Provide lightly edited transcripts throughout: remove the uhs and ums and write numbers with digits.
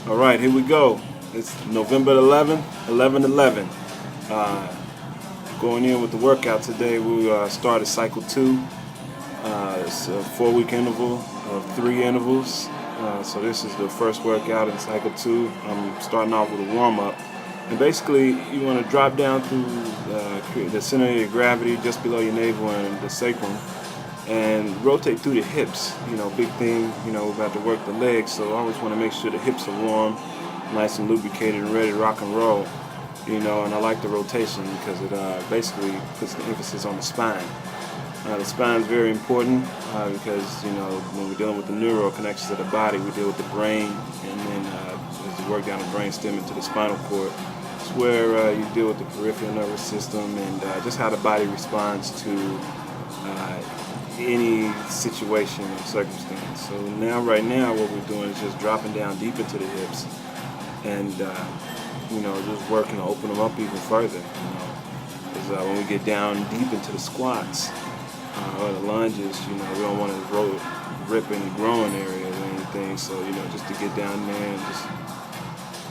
All right, here we go. It's November 11th, 11/11. Uh, Going in with the workout today, we started cycle 2. It's a 4-week interval of 3 intervals. So this is the first workout in cycle 2. I'm starting off with a warm-up. And basically, you want to drop down through the center of your gravity, just below your navel and the sacrum, and rotate through the hips. Big thing, we're about to work the legs, so I always want to make sure the hips are warm, nice and lubricated and ready to rock and roll. And I like the rotation because it basically puts the emphasis on the spine. The spine is very important because, when we're dealing with the neural connections of the body, we deal with the brain, and then as you work down the brain stem into the spinal cord, it's where you deal with the peripheral nervous system and just how the body responds to any situation or circumstance. So right now, what we're doing is just dropping down deep into the hips and, just working to open them up even further. Because when we get down deep into the squats or the lunges, we don't want to rip any growing areas or anything. So, just to get down there and just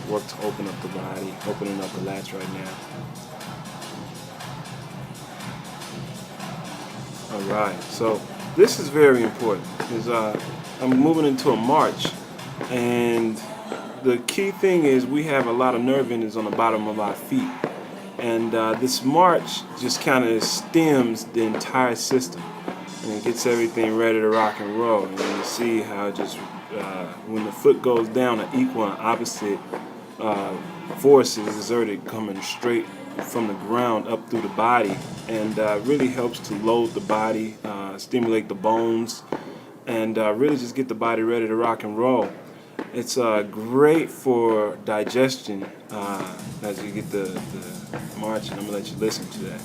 work to open up the body, opening up the lats right now. Alright, so this is very important because I'm moving into a march, and the key thing is we have a lot of nerve endings on the bottom of our feet, and this march just kind of stems the entire system, and it gets everything ready to rock and roll. And you see how just when the foot goes down, an equal and opposite force is exerted coming straight from the ground up through the body, and really helps to load the body, stimulate the bones, and really just get the body ready to rock and roll. It's great for digestion as you get the march, and I'm going to let you listen to that.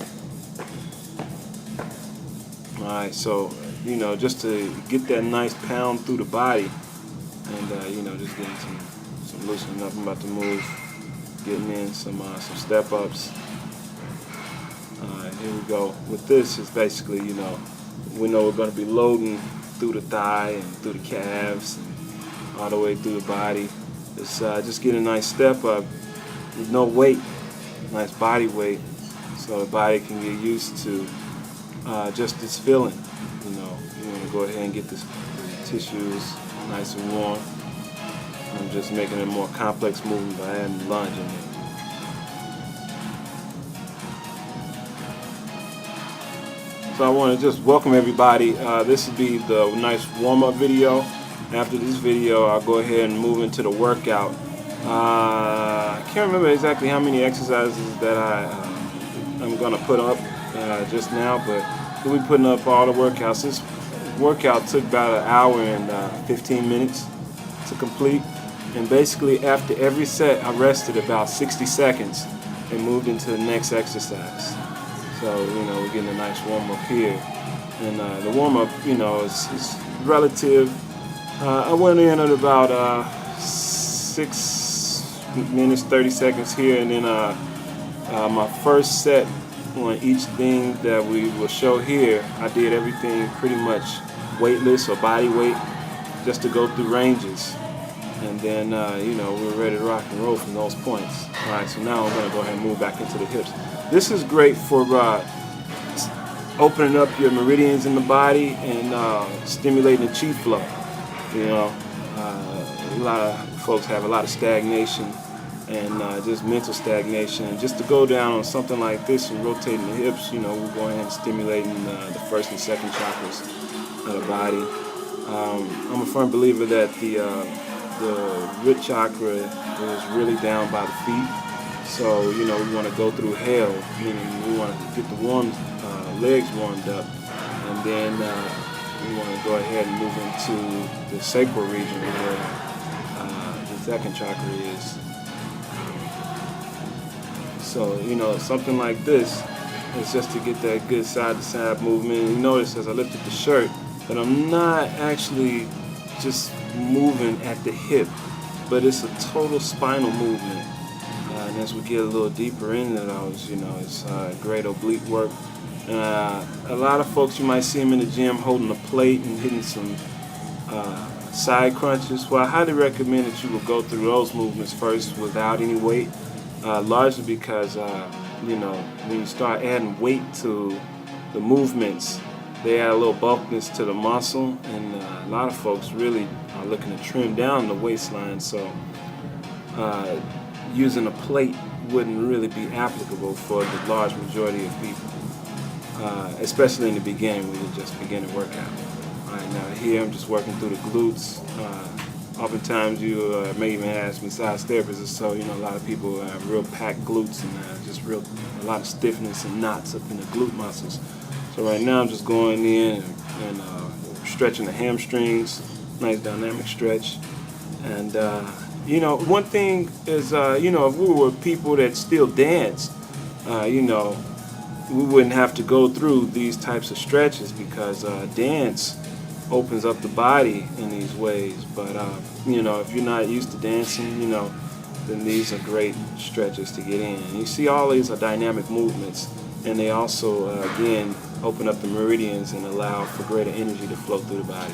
Alright, so, just to get that nice pound through the body, and, just getting some loosening up. I'm about to move, getting in some step-ups. Here we go. With this, it's basically, we know we're going to be loading through the thigh and through the calves and all the way through the body. It's just get a nice step up with no weight, nice body weight, so the body can get used to just this feeling. You want to go ahead and get the tissues nice and warm. I'm just making a more complex movement by adding the lunge in there. So I want to just welcome everybody. This will be the nice warm-up video. After this video, I'll go ahead and move into the workout. I can't remember exactly how many exercises that I'm going to put up just now, but we'll be putting up all the workouts. This workout took about an hour and 15 minutes to complete. And basically, after every set, I rested about 60 seconds and moved into the next exercise. So, we're getting a nice warm-up here. And the warm-up, is relative. I went in at about 6 minutes, 30 seconds here. And then my first set on each thing that we will show here, I did everything pretty much weightless or body weight just to go through ranges. And then, we're ready to rock and roll from those points. All right, so now I'm going to go ahead and move back into the hips. This is great for opening up your meridians in the body and stimulating the chi flow. A lot of folks have a lot of stagnation and just mental stagnation. And just to go down on something like this and rotating the hips, we're going ahead and stimulating the first and second chakras of the body. I'm a firm believer that the root chakra is really down by the feet. So, we want to go through hell, meaning we want to get the legs warmed up, and then we want to go ahead and move into the sacral region where the second chakra is. So, something like this is just to get that good side-to-side movement. And you notice as I lifted the shirt that I'm not actually just moving at the hip, but it's a total spinal movement. And as we get a little deeper into those, it's great oblique work. A lot of folks, you might see them in the gym holding a plate and hitting some Side crunches, well, I highly recommend that you will go through those movements first without any weight, largely because when you start adding weight to the movements, they add a little bulkiness to the muscle, and a lot of folks really are looking to trim down the waistline, so using a plate wouldn't really be applicable for the large majority of people, especially in the beginning when you're just beginning workout. Alright, now here I'm just working through the glutes. Oftentimes you may even ask massage therapists or so, a lot of people have real packed glutes and just a lot of stiffness and knots up in the glute muscles. So right now I'm just going in and stretching the hamstrings, nice dynamic stretch. And one thing is, if we were people that still dance, we wouldn't have to go through these types of stretches because dance opens up the body in these ways. But if you're not used to dancing, then these are great stretches to get in. And you see, all these are dynamic movements, and they also again open up the meridians and allow for greater energy to flow through the body.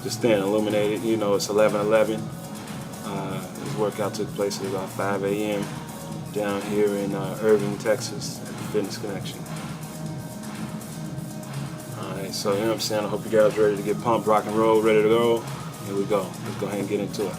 Just staying illuminated. It's 11:11. This workout took place at about 5 a.m. down here in Irving, Texas, at the Fitness Connection. Alright, so I hope you guys are ready to get pumped, rock and roll, ready to go. Here we go. Let's go ahead and get into it.